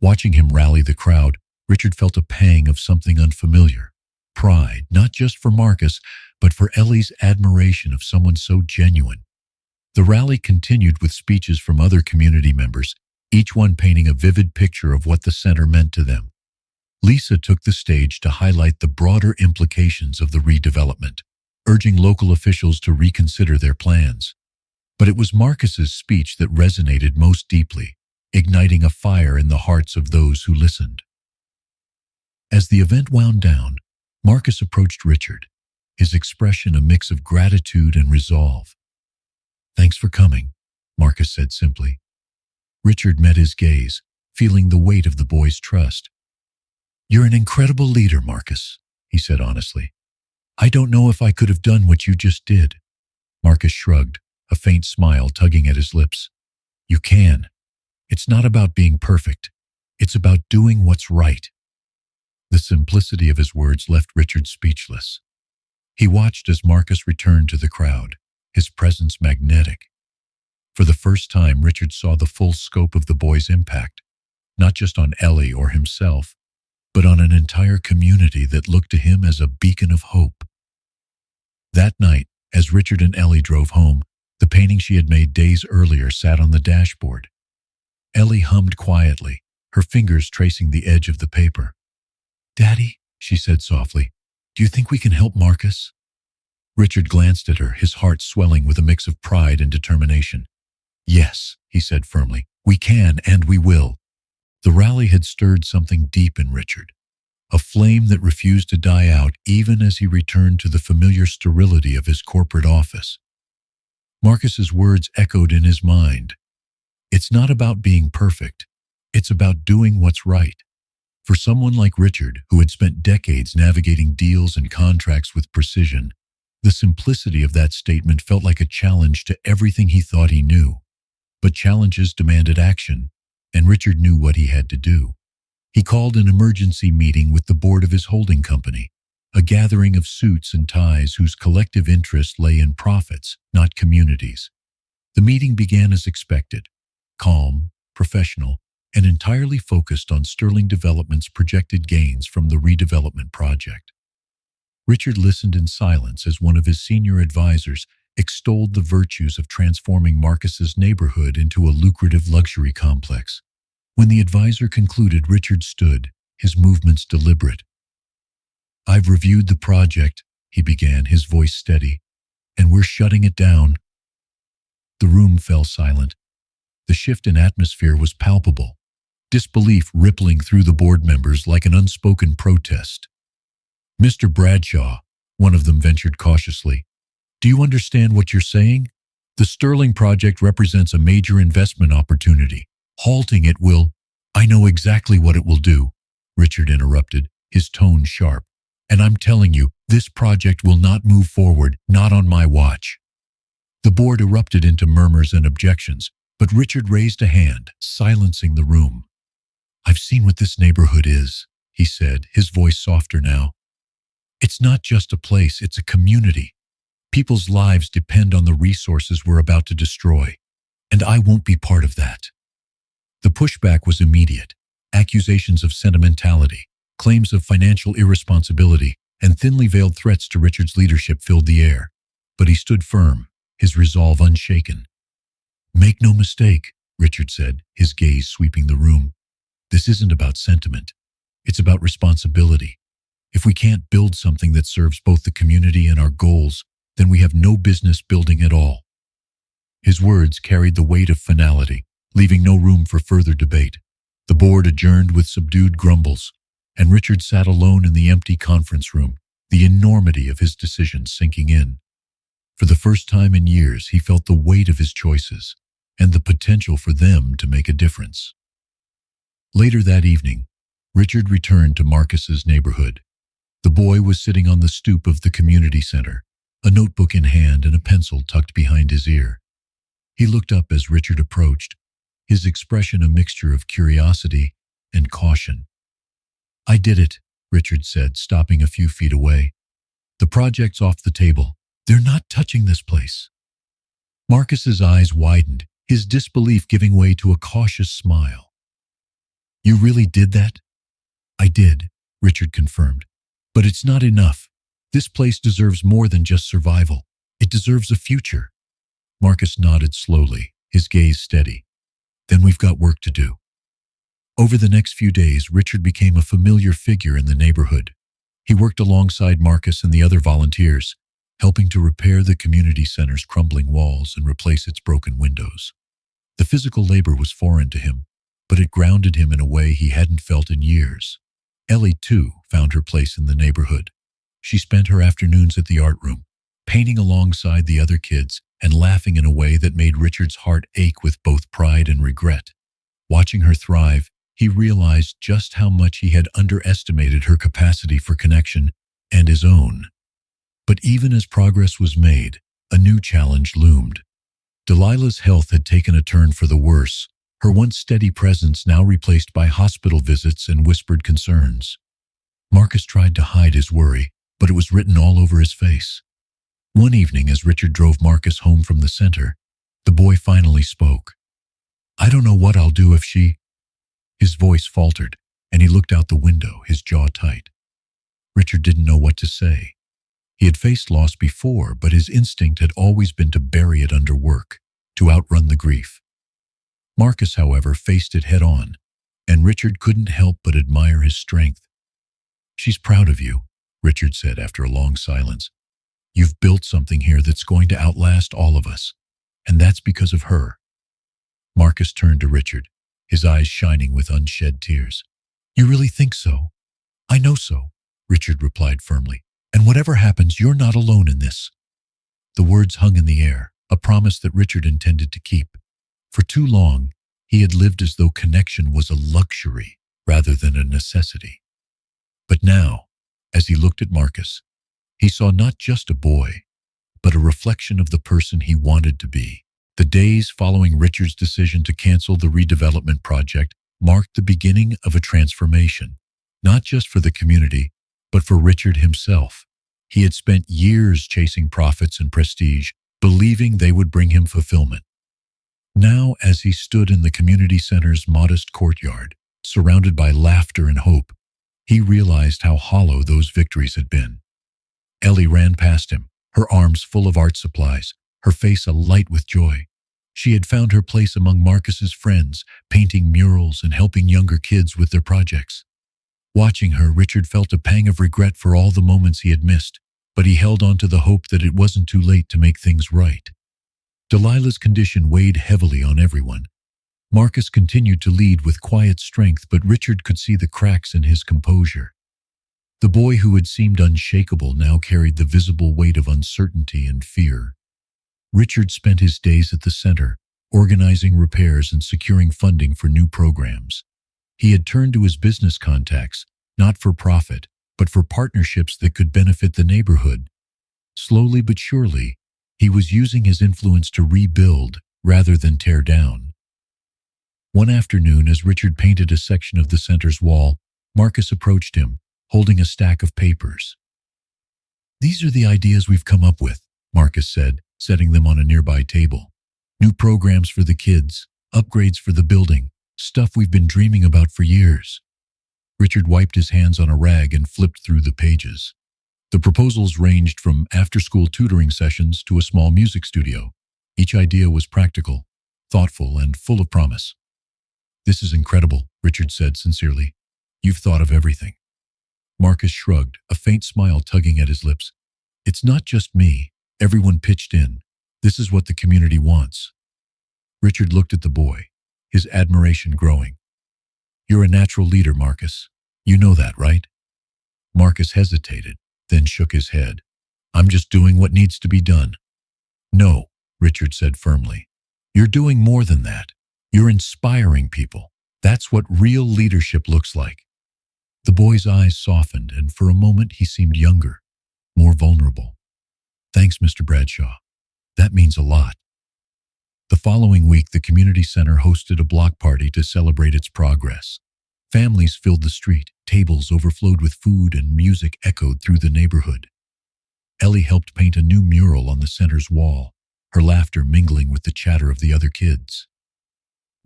Watching him rally the crowd, Richard felt a pang of something unfamiliar. Pride, not just for Marcus, but for Ellie's admiration of someone so genuine. The rally continued with speeches from other community members, each one painting a vivid picture of what the center meant to them. Lisa took the stage to highlight the broader implications of the redevelopment, urging local officials to reconsider their plans. But it was Marcus's speech that resonated most deeply, igniting a fire in the hearts of those who listened. As the event wound down, Marcus approached Richard, his expression a mix of gratitude and resolve. "Thanks for coming," Marcus said simply. Richard met his gaze, feeling the weight of the boy's trust. "You're an incredible leader, Marcus," he said honestly. "I don't know if I could have done what you just did." Marcus shrugged, a faint smile tugging at his lips. "You can. It's not about being perfect. It's about doing what's right." The simplicity of his words left Richard speechless. He watched as Marcus returned to the crowd, his presence magnetic. For the first time, Richard saw the full scope of the boy's impact, not just on Ellie or himself, but on an entire community that looked to him as a beacon of hope. That night, as Richard and Ellie drove home, the painting she had made days earlier sat on the dashboard. Ellie hummed quietly, her fingers tracing the edge of the paper. "Daddy," she said softly, "do you think we can help Marcus?" Richard glanced at her, his heart swelling with a mix of pride and determination. "Yes," he said firmly, "we can and we will." The rally had stirred something deep in Richard, a flame that refused to die out even as he returned to the familiar sterility of his corporate office. Marcus's words echoed in his mind. It's not about being perfect. It's about doing what's right. For someone like Richard, who had spent decades navigating deals and contracts with precision, the simplicity of that statement felt like a challenge to everything he thought he knew. But challenges demanded action, and Richard knew what he had to do. He called an emergency meeting with the board of his holding company, a gathering of suits and ties whose collective interest lay in profits, not communities. The meeting began as expected, calm, professional, and entirely focused on Sterling Development's projected gains from the redevelopment project. Richard listened in silence as one of his senior advisors extolled the virtues of transforming Marcus's neighborhood into a lucrative luxury complex. When the advisor concluded, Richard stood, his movements deliberate. "I've reviewed the project," he began, his voice steady, "and we're shutting it down." The room fell silent. The shift in atmosphere was palpable, disbelief rippling through the board members like an unspoken protest. "Mr. Bradshaw," one of them ventured cautiously, "do you understand what you're saying? The Sterling project represents a major investment opportunity. Halting it will—" "I know exactly what it will do," Richard interrupted, his tone sharp. "And I'm telling you, this project will not move forward, not on my watch." The board erupted into murmurs and objections, but Richard raised a hand, silencing the room. "I've seen what this neighborhood is," he said, his voice softer now. "It's not just a place, it's a community. People's lives depend on the resources we're about to destroy, and I won't be part of that." The pushback was immediate. Accusations of sentimentality, claims of financial irresponsibility, and thinly veiled threats to Richard's leadership filled the air. But he stood firm, his resolve unshaken. "Make no mistake," Richard said, his gaze sweeping the room. "This isn't about sentiment. It's about responsibility. If we can't build something that serves both the community and our goals, then we have no business building at all." His words carried the weight of finality, leaving no room for further debate. The board adjourned with subdued grumbles, and Richard sat alone in the empty conference room, the enormity of his decision sinking in. For the first time in years, he felt the weight of his choices and the potential for them to make a difference. Later that evening, Richard returned to Marcus's neighborhood. The boy was sitting on the stoop of the community center, a notebook in hand and a pencil tucked behind his ear. He looked up as Richard approached, his expression a mixture of curiosity and caution. "I did it," Richard said, stopping a few feet away. "The project's off the table. They're not touching this place." Marcus's eyes widened, his disbelief giving way to a cautious smile. "You really did that?" "I did," Richard confirmed. "But it's not enough. This place deserves more than just survival. It deserves a future." Marcus nodded slowly, his gaze steady. "Then we've got work to do." Over the next few days, Richard became a familiar figure in the neighborhood. He worked alongside Marcus and the other volunteers, helping to repair the community center's crumbling walls and replace its broken windows. The physical labor was foreign to him, but it grounded him in a way he hadn't felt in years. Ellie, too, found her place in the neighborhood. She spent her afternoons at the art room, painting alongside the other kids and laughing in a way that made Richard's heart ache with both pride and regret. Watching her thrive, he realized just how much he had underestimated her capacity for connection and his own. But even as progress was made, a new challenge loomed. Delilah's health had taken a turn for the worse, her once steady presence now replaced by hospital visits and whispered concerns. Marcus tried to hide his worry, but it was written all over his face. One evening, as Richard drove Marcus home from the center, the boy finally spoke. "I don't know what I'll do if she—" His voice faltered, and he looked out the window, his jaw tight. Richard didn't know what to say. He had faced loss before, but his instinct had always been to bury it under work, to outrun the grief. Marcus, however, faced it head on, and Richard couldn't help but admire his strength. "She's proud of you," Richard said after a long silence. "You've built something here that's going to outlast all of us, and that's because of her." Marcus turned to Richard, his eyes shining with unshed tears. "You really think so?" I know so, Richard replied firmly. And whatever happens, you're not alone in this. The words hung in the air, a promise that Richard intended to keep. For too long, he had lived as though connection was a luxury rather than a necessity. But now, as he looked at Marcus, he saw not just a boy, but a reflection of the person he wanted to be. The days following Richard's decision to cancel the redevelopment project marked the beginning of a transformation, not just for the community, but for Richard himself. He had spent years chasing profits and prestige, believing they would bring him fulfillment. Now, as he stood in the community center's modest courtyard, surrounded by laughter and hope, he realized how hollow those victories had been. Ellie ran past him, her arms full of art supplies, her face alight with joy. She had found her place among Marcus's friends, painting murals and helping younger kids with their projects. Watching her, Richard felt a pang of regret for all the moments he had missed, but he held on to the hope that it wasn't too late to make things right. Delilah's condition weighed heavily on everyone. Marcus continued to lead with quiet strength, but Richard could see the cracks in his composure. The boy who had seemed unshakable now carried the visible weight of uncertainty and fear. Richard spent his days at the center, organizing repairs and securing funding for new programs. He had turned to his business contacts, not for profit, but for partnerships that could benefit the neighborhood. Slowly but surely, he was using his influence to rebuild rather than tear down. One afternoon, as Richard painted a section of the center's wall, Marcus approached him, holding a stack of papers. "These are the ideas we've come up with," Marcus said, setting them on a nearby table. "New programs for the kids, upgrades for the building, stuff we've been dreaming about for years." Richard wiped his hands on a rag and flipped through the pages. The proposals ranged from after-school tutoring sessions to a small music studio. Each idea was practical, thoughtful, and full of promise. "This is incredible," Richard said sincerely. "You've thought of everything." Marcus shrugged, a faint smile tugging at his lips. "It's not just me. Everyone pitched in. This is what the community wants." Richard looked at the boy, his admiration growing. "You're a natural leader, Marcus. You know that, right?" Marcus hesitated, then shook his head. "I'm just doing what needs to be done." "No," Richard said firmly. "You're doing more than that. You're inspiring people. That's what real leadership looks like." The boy's eyes softened, and for a moment he seemed younger, more vulnerable. "Thanks, Mr. Bradshaw. That means a lot." The following week, the community center hosted a block party to celebrate its progress. Families filled the street, tables overflowed with food, and music echoed through the neighborhood. Ellie helped paint a new mural on the center's wall, her laughter mingling with the chatter of the other kids.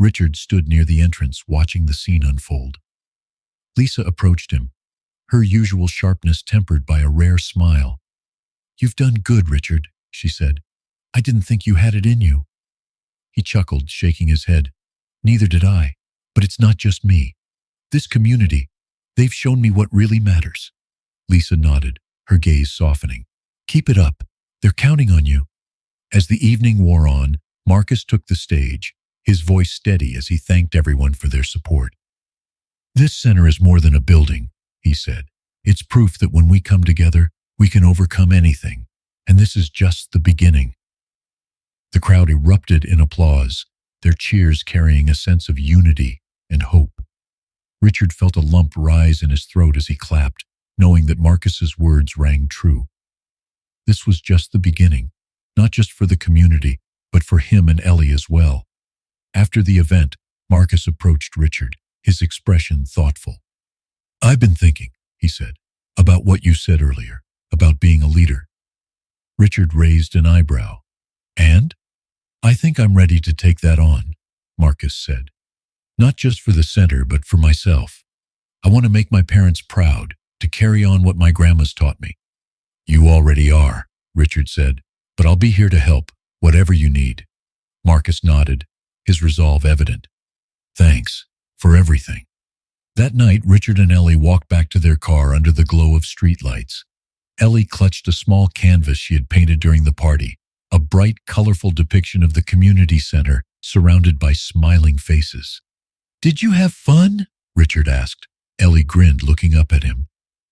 Richard stood near the entrance, watching the scene unfold. Lisa approached him, her usual sharpness tempered by a rare smile. "You've done good, Richard," she said. "I didn't think you had it in you." He chuckled, shaking his head. "Neither did I, but it's not just me. This community, they've shown me what really matters." Lisa nodded, her gaze softening. "Keep it up. They're counting on you." As the evening wore on, Marcus took the stage, his voice steady as he thanked everyone for their support. "This center is more than a building," he said. "It's proof that when we come together, we can overcome anything, and this is just the beginning." The crowd erupted in applause, their cheers carrying a sense of unity and hope. Richard felt a lump rise in his throat as he clapped, knowing that Marcus's words rang true. This was just the beginning, not just for the community, but for him and Ellie as well. After the event, Marcus approached Richard, his expression thoughtful. "I've been thinking," he said, "about what you said earlier, about being a leader." Richard raised an eyebrow. "And? I think I'm ready to take that on," Marcus said. "Not just for the center, but for myself. I want to make my parents proud, to carry on what my grandma's taught me." "You already are," Richard said, "but I'll be here to help, whatever you need." Marcus nodded, his resolve evident. "Thanks for everything." That night, Richard and Ellie walked back to their car under the glow of streetlights. Ellie clutched a small canvas she had painted during the party, a bright, colorful depiction of the community center surrounded by smiling faces. "Did you have fun?" Richard asked. Ellie grinned, looking up at him.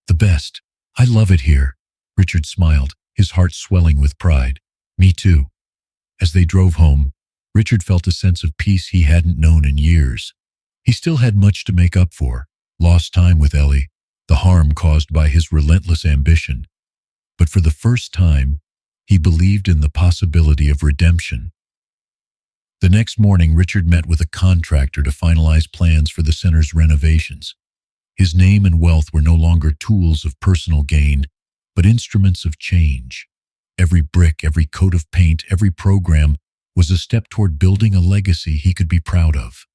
The best. I love it here. Richard smiled, his heart swelling with pride. Me too. As they drove home, Richard felt a sense of peace he hadn't known in years. He still had much to make up for: lost time with Ellie, the harm caused by his relentless ambition. But for the first time, he believed in the possibility of redemption. The next morning, Richard met with a contractor to finalize plans for the center's renovations. His name and wealth were no longer tools of personal gain, but instruments of change. Every brick, every coat of paint, every program was a step toward building a legacy he could be proud of.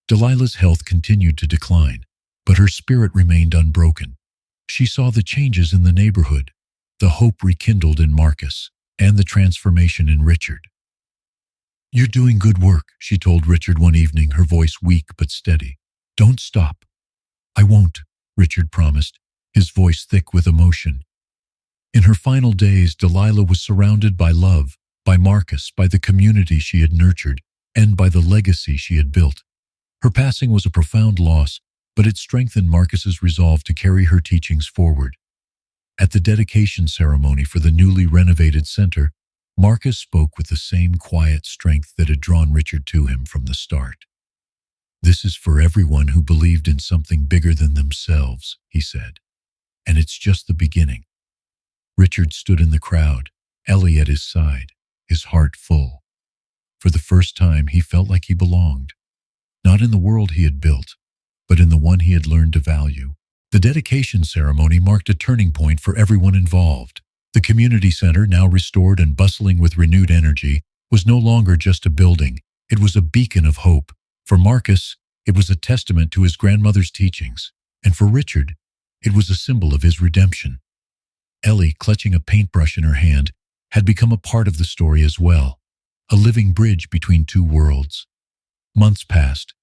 Delilah's health continued to decline, but her spirit remained unbroken. She saw the changes in the neighborhood, the hope rekindled in Marcus, and the transformation in Richard. "You're doing good work," she told Richard one evening, her voice weak but steady. "Don't stop." "I won't," Richard promised, his voice thick with emotion. In her final days, Delilah was surrounded by love, by Marcus, by the community she had nurtured, and by the legacy she had built. Her passing was a profound loss, but it strengthened Marcus's resolve to carry her teachings forward. At the dedication ceremony for the newly renovated center, Marcus spoke with the same quiet strength that had drawn Richard to him from the start. "This is for everyone who believed in something bigger than themselves," he said. "And it's just the beginning." Richard stood in the crowd, Ellie at his side, his heart full. For the first time, he felt like he belonged, not in the world he had built, but in the one he had learned to value. The dedication ceremony marked a turning point for everyone involved. The community center, now restored and bustling with renewed energy, was no longer just a building. It was a beacon of hope. For Marcus, it was a testament to his grandmother's teachings, and for Richard, it was a symbol of his redemption. Ellie, clutching a paintbrush in her hand, had become a part of the story as well, a living bridge between two worlds. Months passed,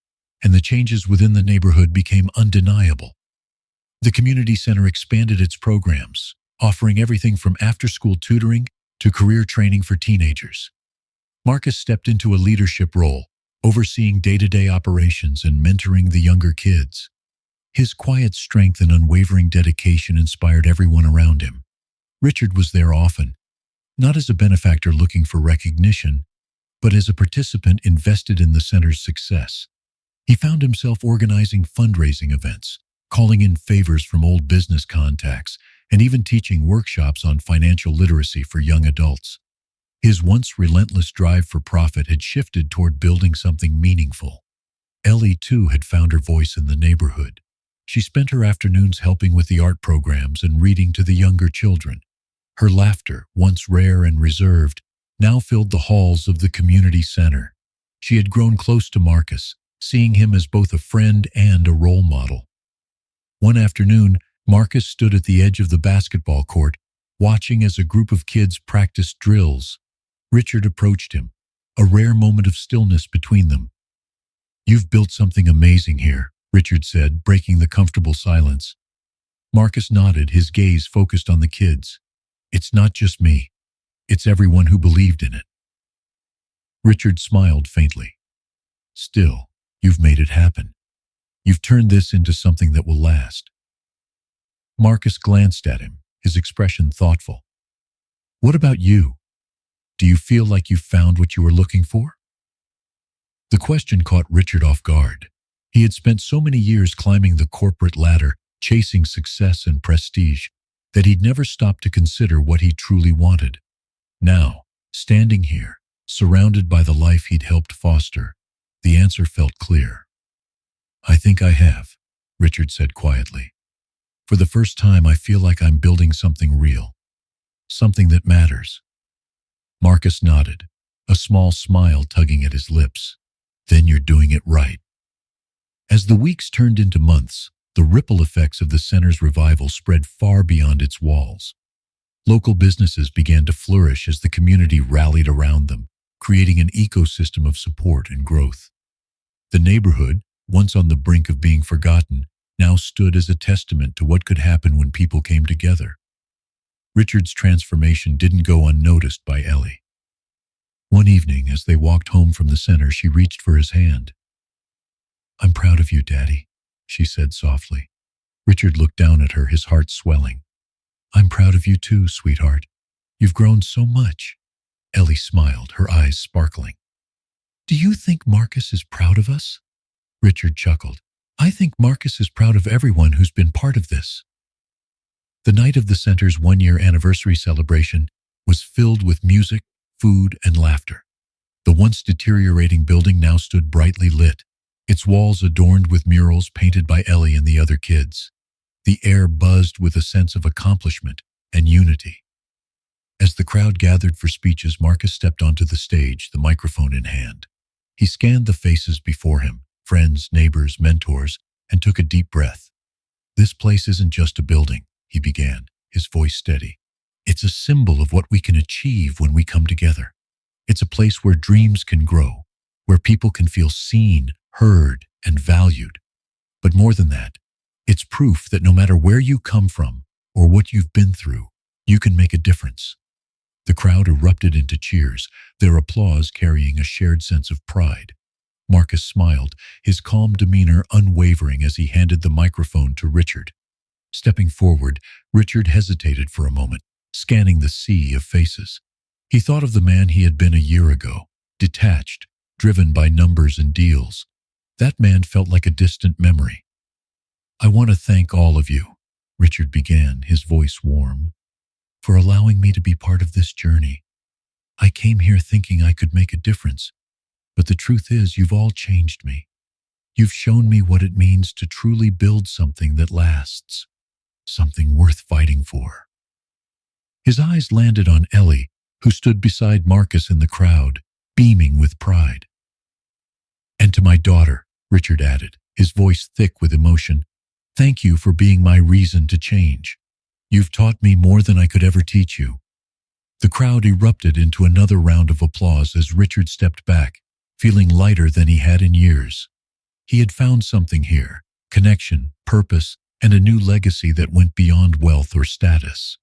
and the changes within the neighborhood became undeniable. The community center expanded its programs, offering everything from after-school tutoring to career training for teenagers. Marcus stepped into a leadership role, overseeing day-to-day operations and mentoring the younger kids. His quiet strength and unwavering dedication inspired everyone around him. Richard was there often, not as a benefactor looking for recognition, but as a participant invested in the center's success. He found himself organizing fundraising events, calling in favors from old business contacts, and even teaching workshops on financial literacy for young adults. His once relentless drive for profit had shifted toward building something meaningful. Ellie, too, had found her voice in the neighborhood. She spent her afternoons helping with the art programs and reading to the younger children. Her laughter, once rare and reserved, now filled the halls of the community center. She had grown close to Marcus, seeing him as both a friend and a role model. One afternoon, Marcus stood at the edge of the basketball court, watching as a group of kids practiced drills. Richard approached him, a rare moment of stillness between them. "You've built something amazing here," Richard said, breaking the comfortable silence. Marcus nodded, his gaze focused on the kids. "It's not just me. It's everyone who believed in it." Richard smiled faintly. "Still, you've made it happen. You've turned this into something that will last." Marcus glanced at him, his expression thoughtful. "What about you? Do you feel like you've found what you were looking for?" The question caught Richard off guard. He had spent so many years climbing the corporate ladder, chasing success and prestige, that he'd never stopped to consider what he truly wanted. Now, standing here, surrounded by the life he'd helped foster, the answer felt clear. "I think I have," Richard said quietly. "For the first time, I feel like I'm building something real, something that matters." Marcus nodded, a small smile tugging at his lips. "Then you're doing it right." As the weeks turned into months, the ripple effects of the center's revival spread far beyond its walls. Local businesses began to flourish as the community rallied around them, creating an ecosystem of support and growth. The neighborhood, once on the brink of being forgotten, now stood as a testament to what could happen when people came together. Richard's transformation didn't go unnoticed by Ellie. One evening, as they walked home from the center, she reached for his hand. "I'm proud of you, Daddy," she said softly. Richard looked down at her, his heart swelling. I'm proud of you too, sweetheart. You've grown so much. Ellie smiled, her eyes sparkling. Do you think Marcus is proud of us? Richard chuckled. I think Marcus is proud of everyone who's been part of this. The night of the center's one-year anniversary celebration was filled with music, food, and laughter. The once deteriorating building now stood brightly lit, its walls adorned with murals painted by Ellie and the other kids. The air buzzed with a sense of accomplishment and unity. As the crowd gathered for speeches, Marcus stepped onto the stage, the microphone in hand. He scanned the faces before him, friends, neighbors, mentors, and took a deep breath. This place isn't just a building, he began, his voice steady. It's a symbol of what we can achieve when we come together. It's a place where dreams can grow, where people can feel seen, heard, and valued. But more than that, it's proof that no matter where you come from or what you've been through, you can make a difference. The crowd erupted into cheers, their applause carrying a shared sense of pride. Marcus smiled, his calm demeanor unwavering as he handed the microphone to Richard. Stepping forward, Richard hesitated for a moment, scanning the sea of faces. He thought of the man he had been a year ago, detached, driven by numbers and deals. That man felt like a distant memory. I want to thank all of you, Richard began, his voice warm, for allowing me to be part of this journey. I came here thinking I could make a difference, but the truth is you've all changed me. You've shown me what it means to truly build something that lasts, something worth fighting for. His eyes landed on Ellie, who stood beside Marcus in the crowd, beaming with pride. And to my daughter, Richard added, his voice thick with emotion, thank you for being my reason to change. You've taught me more than I could ever teach you. The crowd erupted into another round of applause as Richard stepped back, feeling lighter than he had in years. He had found something here, connection, purpose, and a new legacy that went beyond wealth or status.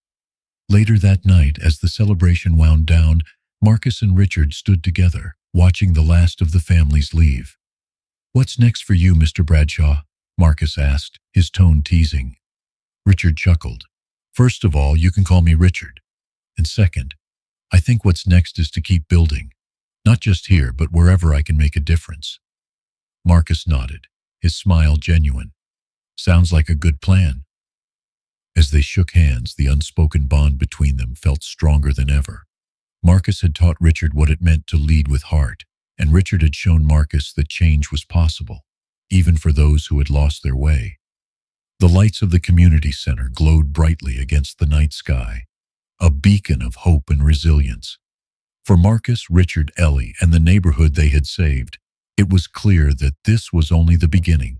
Later that night, as the celebration wound down, Marcus and Richard stood together, watching the last of the families leave. What's next for you, Mr. Bradshaw? Marcus asked, his tone teasing. Richard chuckled. First of all, you can call me Richard. And second, I think what's next is to keep building. Not just here, but wherever I can make a difference. Marcus nodded, his smile genuine. Sounds like a good plan. As they shook hands, the unspoken bond between them felt stronger than ever. Marcus had taught Richard what it meant to lead with heart, and Richard had shown Marcus that change was possible, even for those who had lost their way. The lights of the community center glowed brightly against the night sky, a beacon of hope and resilience. For Marcus, Richard, Ellie, and the neighborhood they had saved, it was clear that this was only the beginning.